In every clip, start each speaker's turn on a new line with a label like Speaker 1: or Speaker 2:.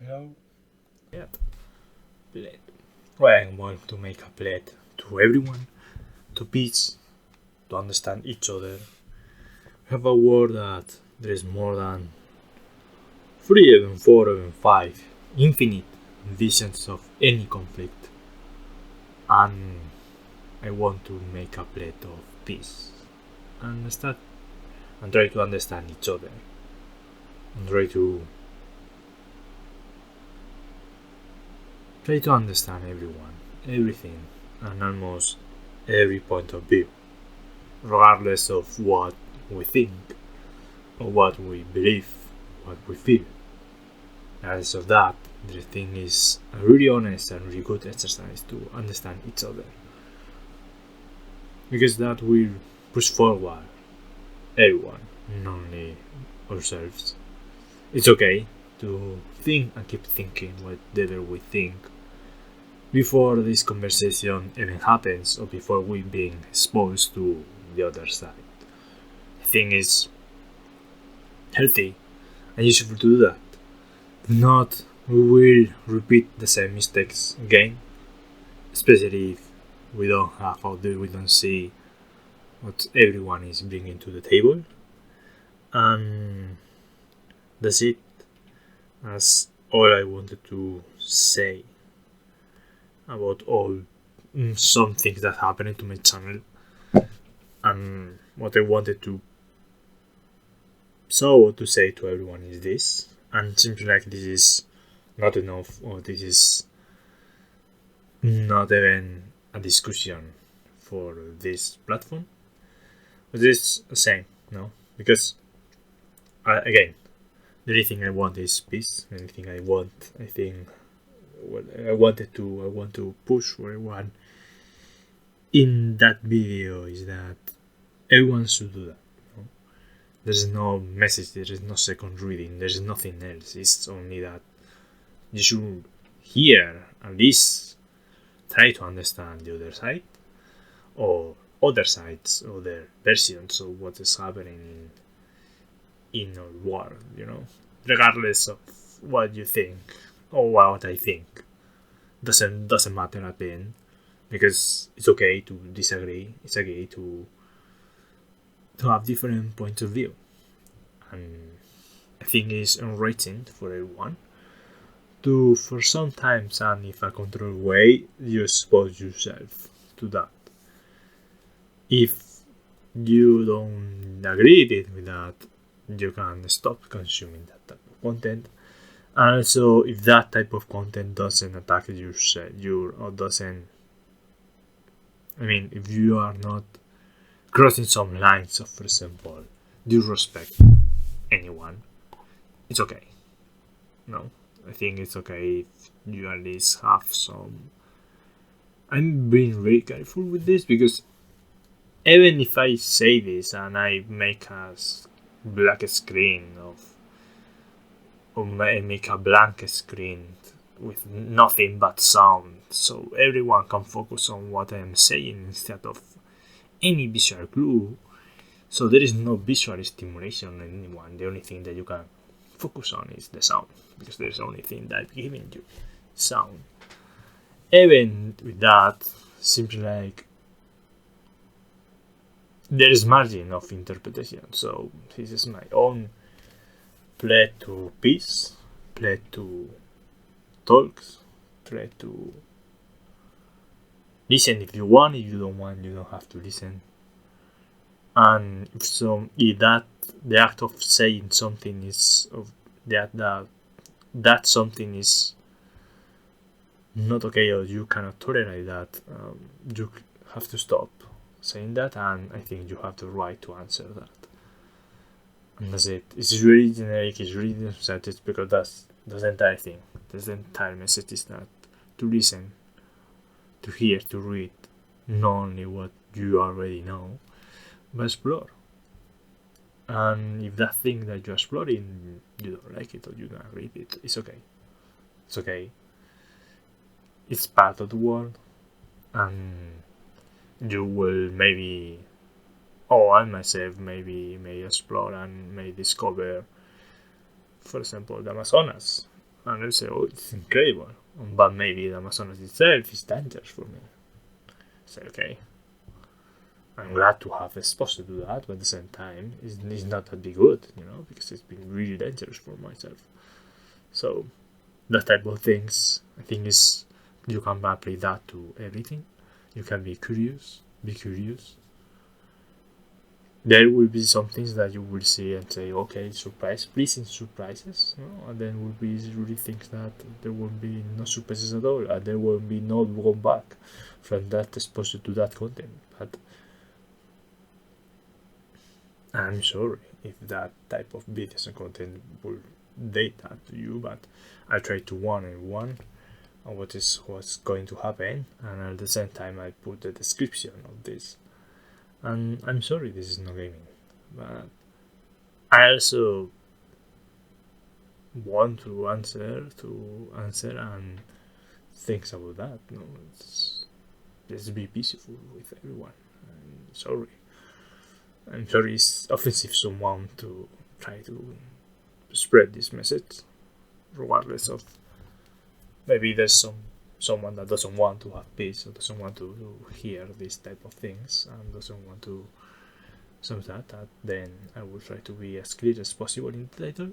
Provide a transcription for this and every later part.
Speaker 1: Hello. Yeah. Plead. Well, I want to make a plead to everyone, to peace, to understand each other. We have a world that there is more than 3, even 4, even 5, infinite visions of any conflict. And I want to make a plead of peace. And start and try to understand each other. And try to understand everyone, everything, and almost every point of view, regardless of what we think, or what we believe, what we feel. Regardless of that, the thing is a really honest and really good exercise to understand each other. Because that will push forward everyone, not only ourselves. It's okay to think and keep thinking whatever we think before this conversation even happens or before we being exposed to the other side. I think it's healthy and useful to do that. If not, we will repeat the same mistakes again, especially if we don't have out there, we don't see what everyone is bringing to the table. And that's it. That's all I wanted to say about all some things that happened to my channel and what I wanted to say to everyone is this, and simply like this is not enough, or this is not even a discussion for this platform, but it's the same, no? Because again, the only thing I want is peace. The only thing I want, I think, what I want to push for everyone in that video is that everyone should do that. No? There's no message, there is no second reading, there's nothing else. It's only that you should hear, at least try to understand the other side, or other sides, other versions of what is happening in our world, regardless of what you think or what I think. Doesn't matter at the end, because it's okay to disagree. It's okay to have different points of view, and I think it's enriching for everyone to, for some time, and if a controlled way, you expose yourself to that. If you don't agree with that, you can stop consuming that type of content. And also, if that type of content doesn't attack or doesn't, if you are not crossing some lines of, for example, disrespect anyone, it's okay. No, I think it's okay if you at least have some. I'm being really careful with this, because even if I say this and I make a black screen or make a blank screen with nothing but sound, so everyone can focus on what I am saying instead of any visual clue. So there is no visual stimulation on anyone. The only thing that you can focus on is the sound, because there's the only thing that giving you sound. Even with that, simply like there is margin of interpretation. So this is my own plea to peace, plea to talks, plea to listen if you want. If you don't want, you don't have to listen. And if that the act of saying something is of that something is not okay, or you cannot tolerate that, you have to stop saying that, and I think you have the right to answer that. And that's it. It's really generic, it's really synthetic, because that's the entire thing. That's the entire message, is that to listen, to hear, to read, not only what you already know, but explore. And if that thing that you're exploring, you don't like it or you don't agree with it, it's okay. It's okay. It's part of the world, and you will maybe, I myself may explore and may discover, for example, the Amazonas, And I say, oh, it's incredible. But maybe the Amazonas itself is dangerous for me. I say, okay, I'm glad to have exposure to that, but at the same time, it's not that be good, because it's been really dangerous for myself. So, that type of things, I think is you can apply that to everything. You can be curious. There will be some things that you will see and say, okay, pleasing surprises, and then will be really things that there will be no surprises at all, and there will be no going back from that exposure to that content. But I'm sorry if that type of videos and content will date that to you, but I try to one-on-one on what's going to happen, and at the same time I put the description of this. And I'm sorry this is not gaming, but I also want to answer and things about that. No, let's be peaceful with everyone. I'm sorry it's offensive someone to try to spread this message, regardless of maybe there's someone that doesn't want to have peace or doesn't want to hear this type of things and doesn't want to some that then I will try to be as clear as possible in the title.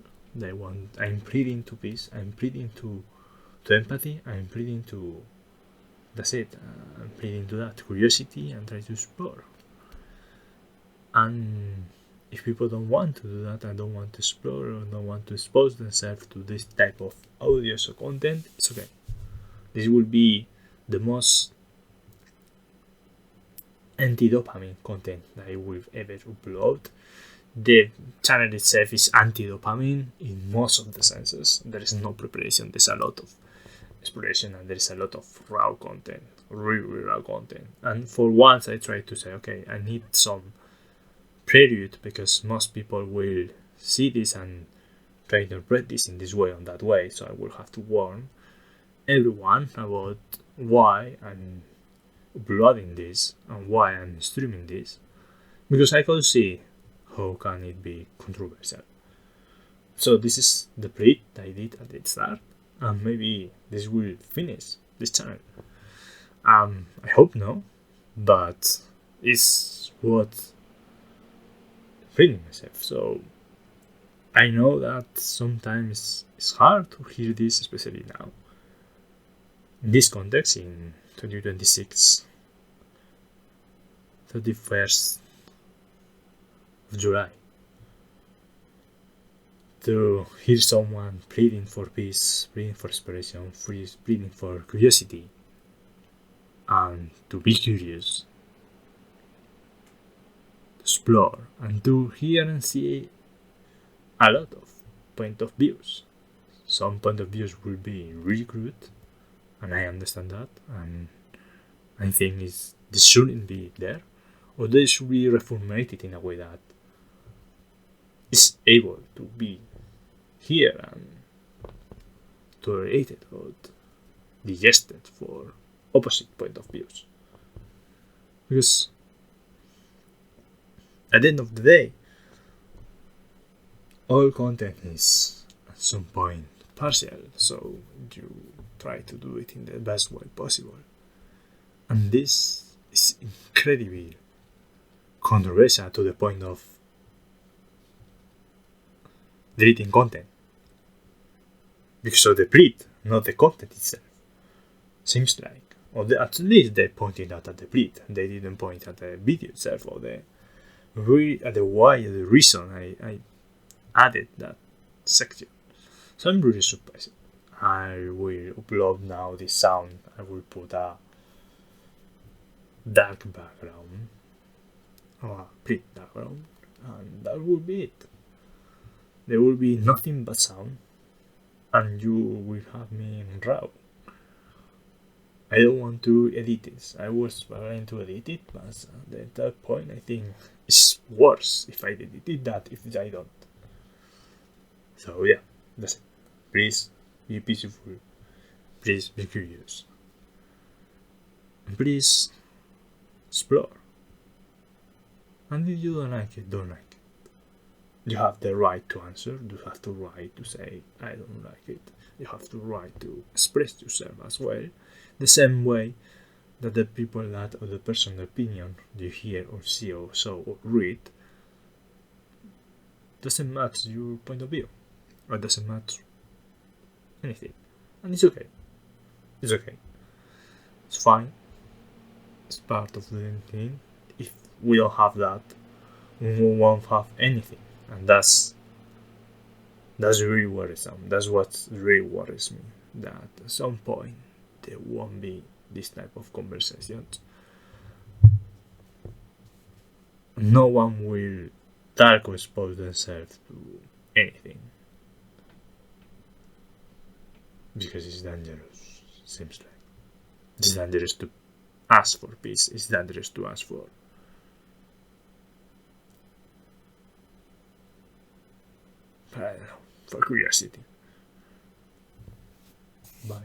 Speaker 1: I'm pleading to peace, I'm pleading to empathy, I'm pleading to that's it. I'm pleading to that curiosity and try to explore. And if people don't want to do that and don't want to explore or don't want to expose themselves to this type of audios or content, it's okay. This will be the most anti-dopamine content that I will ever upload. The channel itself is anti-dopamine in most of the senses. There is no preparation, there's a lot of exploration and there's a lot of raw content, really raw content. And for once I try to say, okay, I need some prelude because most people will see this and try to interpret this in this way or that way, so I will have to warn everyone about why I'm uploading this and why I'm streaming this, because I could see how can it be controversial. So this is the plead I did at the start, and maybe this will finish this channel. I hope no, but it's what feeling myself. So I know that sometimes it's hard to hear this, especially now. In this context, in 2026, 31st of July, to hear someone pleading for peace, pleading for inspiration, pleading for curiosity, and to be curious, to explore, and to hear and see a lot of point of views. Some point of views will be really crude, and I understand that, and I think this shouldn't be there, or they should be reformatted in a way that is able to be here and tolerated or digested for opposite point of views. Because at the end of the day, all content is at some point partial, so you try to do it in the best way possible. And this is incredibly controversial to the point of deleting content. Because of the plead, not the content itself. Seems like. Or at least they pointed out at the plead. They didn't point at the video itself or the why, the reason I added that section. So I'm really surprised. I will upload now this sound. I will put a dark background or a plead background, and that will be it. There will be nothing but sound, and you will have me in RAW. I don't want to edit this. I was planning to edit it, but at that point I think it's worse if I edit that if I don't. So yeah, that's it. Please be peaceful. Please be curious. And please explore. And if you don't like it, don't like it. You have the right to answer. You have the right to say, I don't like it. You have the right to express yourself as well. The same way that the people that, or the person's opinion you hear or see or saw or read doesn't match your point of view, or doesn't match anything. And it's okay. It's okay. It's fine. It's part of the thing. If we don't have that, we won't have anything. And that's really worrisome. That's what really worries me. That at some point there won't be this type of conversations. No one will talk or expose themselves to anything. Because it's dangerous, seems like. It's dangerous to ask for peace. It's dangerous to ask for I don't know, for curiosity. Bye.